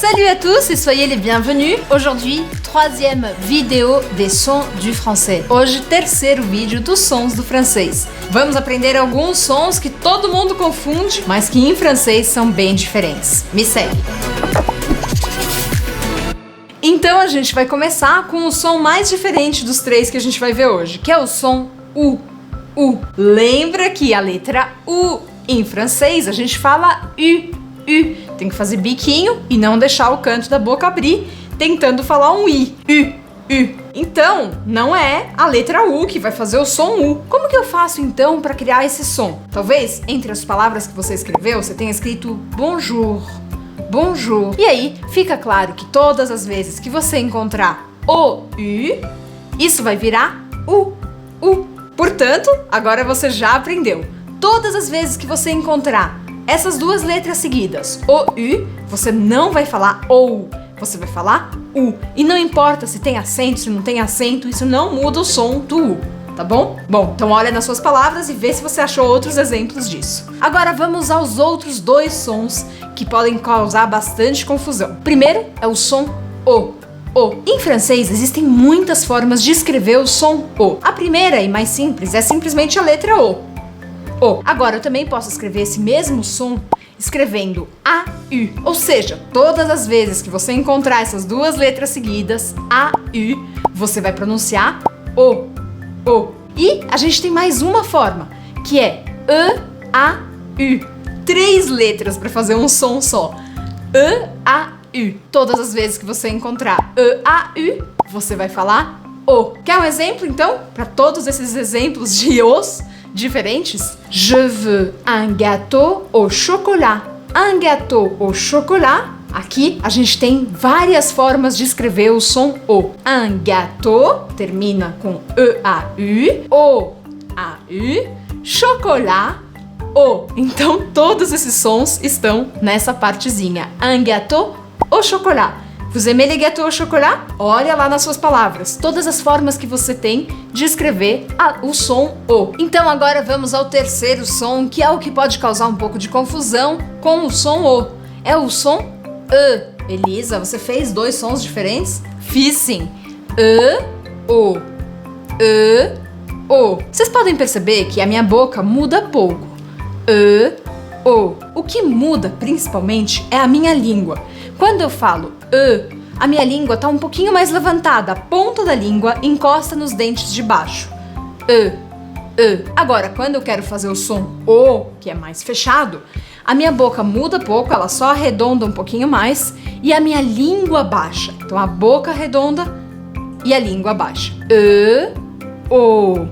Salut à tous et soyez les bienvenus. Aujourd'hui, troisième vidéo des sons du français. Hoje, terceiro vídeo dos sons do francês. Vamos aprender alguns sons que todo mundo confunde, mas que em francês são bem diferentes. Me segue. Então a gente vai começar com o som mais diferente dos três que a gente vai ver hoje, que é o som U. U. Lembra que a letra U em francês a gente fala U. U. Tem que fazer biquinho e não deixar o canto da boca abrir, tentando falar um I. U. U. Então, não é a letra U que vai fazer o som U. Como que eu faço então para criar esse som? Talvez entre as palavras que você escreveu, você tenha escrito bonjour. Bonjour. E aí, fica claro que todas as vezes que você encontrar o U, isso vai virar U. U. Portanto, agora você já aprendeu. Todas as vezes que você encontrar essas duas letras seguidas, o U, você não vai falar OU, você vai falar U. E não importa se tem acento, se não tem acento, isso não muda o som do U, tá bom? Bom, então olha nas suas palavras e vê se você achou outros exemplos disso. Agora vamos aos outros dois sons que podem causar bastante confusão. Primeiro é o som O. O. Em francês existem muitas formas de escrever o som O. A primeira e mais simples é simplesmente a letra O. O. Agora eu também posso escrever esse mesmo som escrevendo A-U. Ou seja, todas as vezes que você encontrar essas duas letras seguidas, A-U, você vai pronunciar O. O. E a gente tem mais uma forma, que é E-A-U. 3 letras para fazer um som só. E-A-U. Todas as vezes que você encontrar E-A-U, você vai falar O. Quer um exemplo, então? Para todos esses exemplos de Os diferentes? Je veux un gâteau au chocolat. Un gâteau au chocolat. Aqui a gente tem várias formas de escrever o som O. Un gâteau termina com E-A-U. O-A-U. Chocolat. O. Então todos esses sons estão nessa partezinha. Un gâteau au chocolat. Vous aimez les gâteaux au chocolat? Olha lá nas suas palavras, todas as formas que você tem de escrever o som O. Então agora vamos ao terceiro som, que é o que pode causar um pouco de confusão com o som O. É o som E. Elisa, você fez 2 sons diferentes? Fiz sim. E, O. E, O. Vocês podem perceber que a minha boca muda pouco. E, O. O que muda principalmente é a minha língua. Quando eu falo a minha língua tá um pouquinho mais levantada, a ponta da língua encosta nos dentes de baixo. Agora, quando eu quero fazer o som O, que é mais fechado, a minha boca muda pouco, ela só arredonda um pouquinho mais e a minha língua baixa. Então a boca arredonda e a língua baixa. O.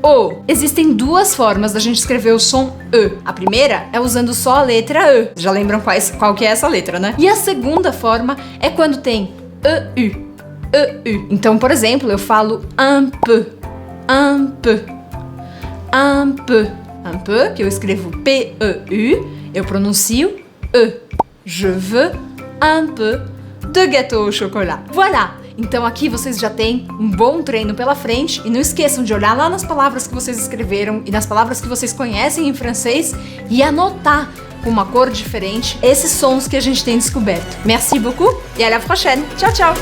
O. Existem 2 formas da gente escrever o som E. A primeira é usando só a letra E. Já lembram qual que é essa letra, né? E a segunda forma é quando tem EU. EU. Então, por exemplo, eu falo un peu. Un peu. Un peu. Un peu, que eu escrevo P-E-U, eu pronuncio E. Je veux un peu de gâteau au chocolat. Voilà! Então aqui vocês já têm um bom treino pela frente e não esqueçam de olhar lá nas palavras que vocês escreveram e nas palavras que vocês conhecem em francês e anotar com uma cor diferente esses sons que a gente tem descoberto. Merci beaucoup e à la prochaine. Tchau, tchau!